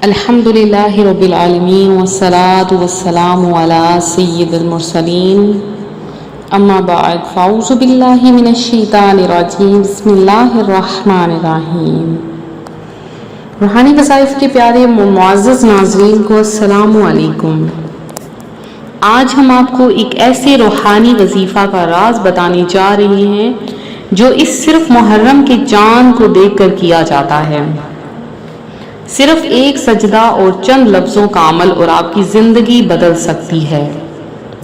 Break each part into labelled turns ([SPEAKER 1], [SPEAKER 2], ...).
[SPEAKER 1] الحمدللہ رب العالمین والصلاة والسلام علی سید المرسلین اما بعد فاعوذ باللہ من الشیطان الرجیم بسم اللہ الرحمن الرحیم۔ روحانی وظائف کے پیارے معزز ناظرین کو السلام علیکم۔ آج ہم آپ کو ایک ایسے روحانی وظیفہ کا راز بتانے جا رہے ہیں جو اس صرف محرم کے چاند کو دیکھ کر کیا جاتا ہے۔ صرف ایک سجدہ اور چند لفظوں کا عمل اور آپ کی زندگی بدل سکتی ہے۔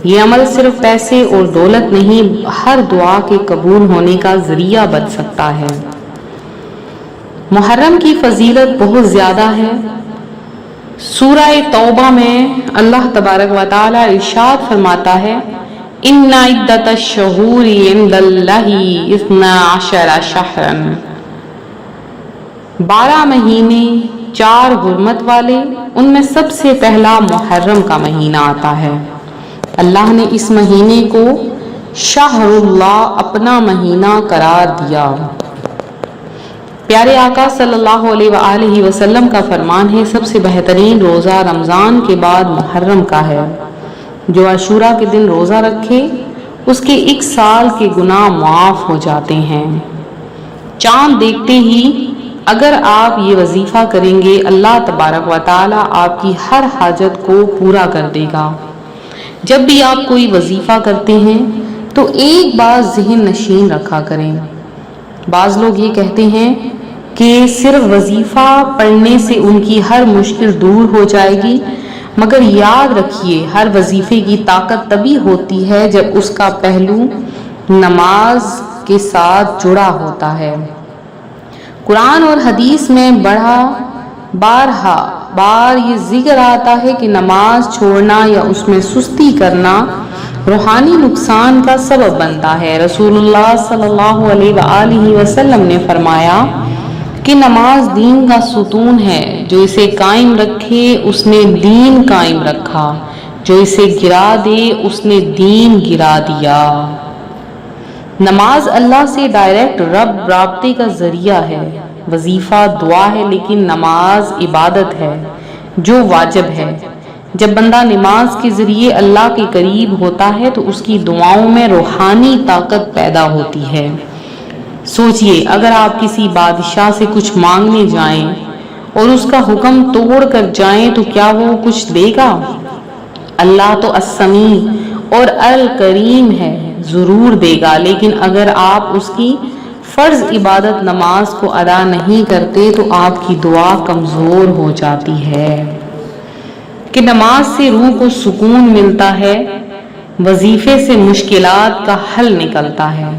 [SPEAKER 1] یہ عمل صرف پیسے اور دولت نہیں، ہر دعا کے قبول ہونے کا ذریعہ بن سکتا ہے۔ محرم کی فضیلت بہت زیادہ ہے۔ سورہ توبہ میں اللہ تبارک و تعالی ارشاد فرماتا ہے ان عدۃ الشہور عند اللہ 12 شہرا، 12 مہینے 4 حرمت والے، ان میں سب سے پہلا محرم کا مہینہ آتا ہے۔ اللہ نے اس مہینے کو شہر اللہ اپنا مہینہ قرار دیا۔ پیارے آقا صلی اللہ علیہ وآلہ وسلم کا فرمان ہے سب سے بہترین روزہ رمضان کے بعد محرم کا ہے۔ جو عاشورہ کے دن روزہ رکھے اس کے 1 سال کے گناہ معاف ہو جاتے ہیں۔ چاند دیکھتے ہی اگر آپ یہ وظیفہ کریں گے اللہ تبارک و تعالی آپ کی ہر حاجت کو پورا کر دے گا۔ جب بھی آپ کوئی وظیفہ کرتے ہیں تو ایک بات ذہن نشین رکھا کریں۔ بعض لوگ یہ کہتے ہیں کہ صرف وظیفہ پڑھنے سے ان کی ہر مشکل دور ہو جائے گی، مگر یاد رکھیے ہر وظیفے کی طاقت تبھی ہوتی ہے جب اس کا پہلو نماز کے ساتھ جڑا ہوتا ہے۔ قرآن اور حدیث میں بارہا یہ ذکر آتا ہے کہ نماز چھوڑنا یا اس میں سستی کرنا روحانی نقصان کا سبب بنتا ہے۔ رسول اللہ صلی اللہ علیہ وآلہ وسلم نے فرمایا کہ نماز دین کا ستون ہے، جو اسے قائم رکھے اس نے دین قائم رکھا، جو اسے گرا دے اس نے دین گرا دیا۔ نماز اللہ سے ڈائریکٹ رابطے کا ذریعہ ہے۔ وظیفہ دعا ہے لیکن نماز عبادت ہے جو واجب ہے۔ جب بندہ نماز کے ذریعے اللہ کے قریب ہوتا ہے تو اس کی دعاؤں میں روحانی طاقت پیدا ہوتی ہے۔ سوچئے اگر آپ کسی بادشاہ سے کچھ مانگنے جائیں اور اس کا حکم توڑ کر جائیں تو کیا وہ کچھ دے گا؟ اللہ تو السمیع اور الکریم ہے، ضرور دے گا، لیکن اگر آپ اس کی فرض عبادت نماز کو ادا نہیں کرتے تو آپ کی دعا کمزور ہو جاتی ہے۔ کہ نماز سے روح کو سکون ملتا ہے، وظیفے سے مشکلات کا حل نکلتا ہے۔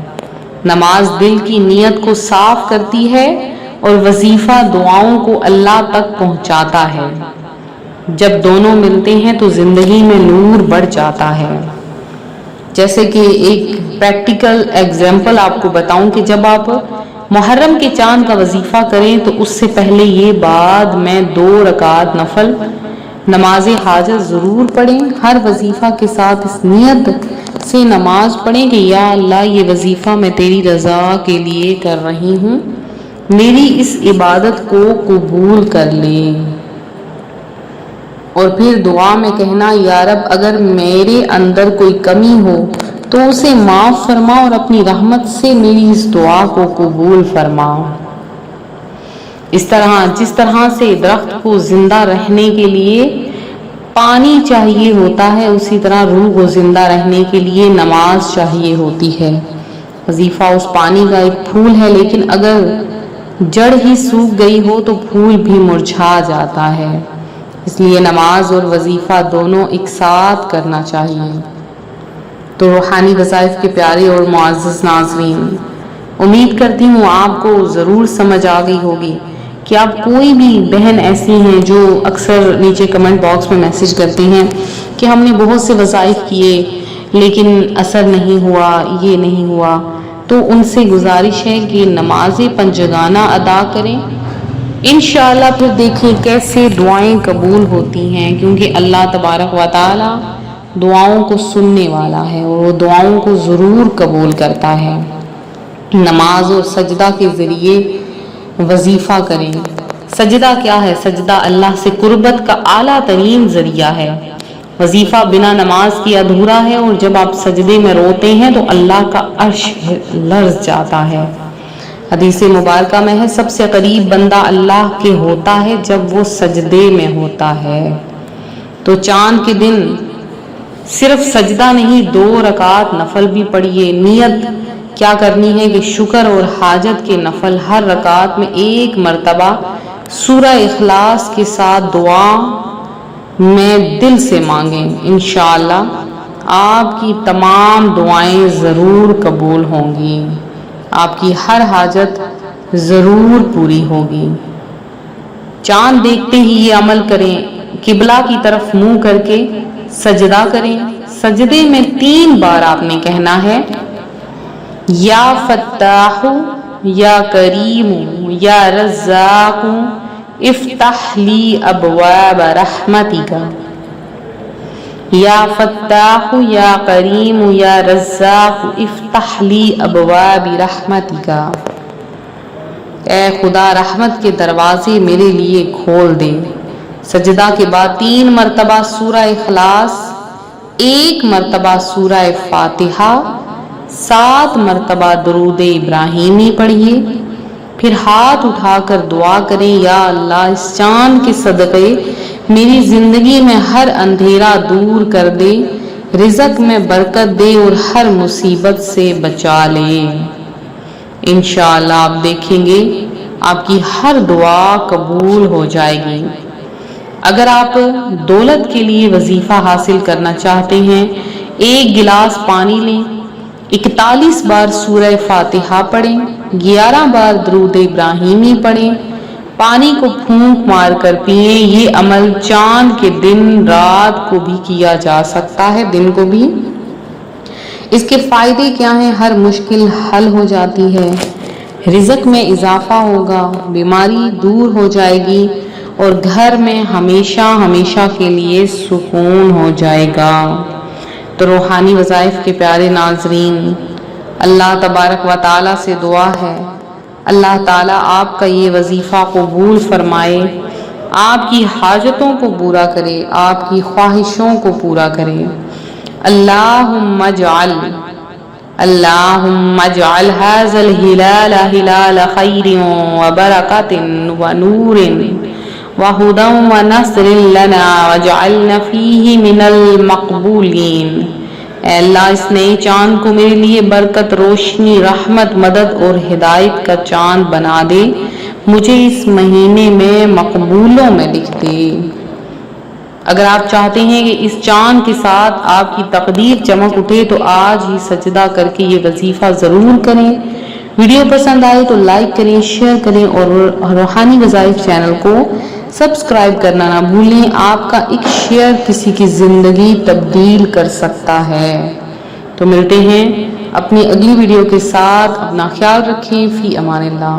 [SPEAKER 1] نماز دل کی نیت کو صاف کرتی ہے اور وظیفہ دعاؤں کو اللہ تک پہنچاتا ہے۔ جب دونوں ملتے ہیں تو زندگی میں نور بڑھ جاتا ہے۔ جیسے کہ ایک پریکٹیکل ایگزامپل آپ کو بتاؤں کہ جب آپ محرم کے چاند کا وظیفہ کریں تو اس سے پہلے یہ بعد میں 2 رکعت نفل نماز حاجت ضرور پڑھیں۔ ہر وظیفہ کے ساتھ اس نیت سے نماز پڑھیں کہ یا اللہ یہ وظیفہ میں تیری رضا کے لیے کر رہی ہوں، میری اس عبادت کو قبول کر لے۔ اور پھر دعا میں کہنا یا رب اگر میرے اندر کوئی کمی ہو تو اسے معاف فرما اور اپنی رحمت سے میری اس دعا کو قبول فرما۔ جس طرح سے درخت کو زندہ رہنے کے لیے پانی چاہیے ہوتا ہے، اسی طرح روح کو زندہ رہنے کے لیے نماز چاہیے ہوتی ہے۔ وظیفہ اس پانی کا ایک پھول ہے، لیکن اگر جڑ ہی سوکھ گئی ہو تو پھول بھی مرجھا جاتا ہے۔ اس لیے نماز اور وظیفہ دونوں ایک ساتھ کرنا چاہیے۔ تو روحانی وظائف کے پیارے اور معزز ناظرین، امید کرتی ہوں آپ کو ضرور سمجھ آ گئی ہوگی کہ آپ کوئی بھی بہن ایسی ہیں جو اکثر نیچے کمنٹ باکس میں میسج کرتے ہیں کہ ہم نے بہت سے وظائف کیے لیکن اثر نہیں ہوا، یہ نہیں ہوا، تو ان سے گزارش ہے کہ نماز پنجگانہ ادا کریں۔ انشاءاللہ پھر دیکھیں کیسے دعائیں قبول ہوتی ہیں، کیونکہ اللہ تبارک و تعالی دعاؤں کو سننے والا ہے اور وہ دعاؤں کو ضرور قبول کرتا ہے۔ نماز اور سجدہ کے ذریعے وظیفہ کریں، سجدہ کیا ہے؟ سجدہ اللہ سے قربت کا اعلیٰ ترین ذریعہ ہے۔ وظیفہ بنا نماز کی ادھورا ہے، اور جب آپ سجدے میں روتے ہیں تو اللہ کا عرش لرز جاتا ہے۔ حدیث مبارکہ میں ہے سب سے قریب بندہ اللہ کے ہوتا ہے جب وہ سجدے میں ہوتا ہے۔ تو چاند کے دن صرف سجدہ نہیں، 2 رکعت نفل بھی پڑھیے۔ نیت کیا کرنی ہے کہ شکر اور حاجت کے نفل ہر رکعت میں 1 مرتبہ سورہ اخلاص کے ساتھ دعا میں دل سے مانگیں۔ انشاءاللہ آپ کی تمام دعائیں ضرور قبول ہوں گی، آپ کی ہر حاجت ضرور پوری ہوگی۔ چاند دیکھتے ہی یہ عمل کریں، قبلہ کی طرف منہ کر کے سجدہ کریں۔ سجدے میں 3 بار آپ نے کہنا ہے یا فتاح یا کریم یا رزاق افتح لی ابواب رحمتک، یا فتاح یا کریم یا رزاق افتح لی ابواب رحمتک، اے خدا رحمت کے دروازے میرے لیے کھول دے۔ سجدہ کے بعد 3 مرتبہ سورہ اخلاص، 1 مرتبہ سورہ فاتحہ، 7 مرتبہ درود ابراہیمی پڑھیے۔ پھر ہاتھ اٹھا کر دعا کریں، یا اللہ اس چاند کے صدقے میری زندگی میں ہر اندھیرا دور کر دے، رزق میں برکت دے اور ہر مصیبت سے بچا لے۔ انشاءاللہ آپ دیکھیں گے آپ کی ہر دعا قبول ہو جائے گی۔ اگر آپ دولت کے لیے وظیفہ حاصل کرنا چاہتے ہیں، 1 گلاس پانی لیں، 41 بار سورہ فاتحہ پڑھیں، 11 بار درود ابراہیمی پڑھیں، پانی کو پھونک مار کر پئیں۔ یہ عمل چاند کے دن رات کو بھی کیا جا سکتا ہے، دن کو بھی۔ اس کے فائدے کیا ہیں؟ ہر مشکل حل ہو جاتی ہے، رزق میں اضافہ ہوگا، بیماری دور ہو جائے گی، اور گھر میں ہمیشہ ہمیشہ کے لیے سکون ہو جائے گا۔ تو روحانی وظائف کے پیارے ناظرین، اللہ تبارک و تعالیٰ سے دعا ہے اللہ تعالیٰ آپ کا یہ وظیفہ قبول فرمائے، آپ کی حاجتوں کو پورا کرے، آپ کی خواہشوں کو پورا کرے۔ اللہم اجعل هذا الہلال ہلال خیر و برکت و نور وہدی و نصر لنا واجعلنا فیہ من المقبولین۔ اے اللہ اس نئے چاند کو میرے لیے برکت، روشنی، رحمت، مدد اور ہدایت کا چاند بنا دے، مجھے اس مہینے میں مقبولوں میں لکھ دے۔ اگر آپ چاہتے ہیں کہ اس چاند کے ساتھ آپ کی تقدیر چمک اٹھے تو آج ہی سجدہ کر کے یہ وظیفہ ضرور کریں۔ ویڈیو پسند آئے تو لائک کریں، شیئر کریں، اور روحانی وظائف چینل کو سبسکرائب کرنا نہ بھولیں۔ آپ کا ایک شیئر کسی کی زندگی تبدیل کر سکتا ہے۔ تو ملتے ہیں اپنی اگلی ویڈیو کے ساتھ، اپنا خیال رکھیں، فی امان اللہ۔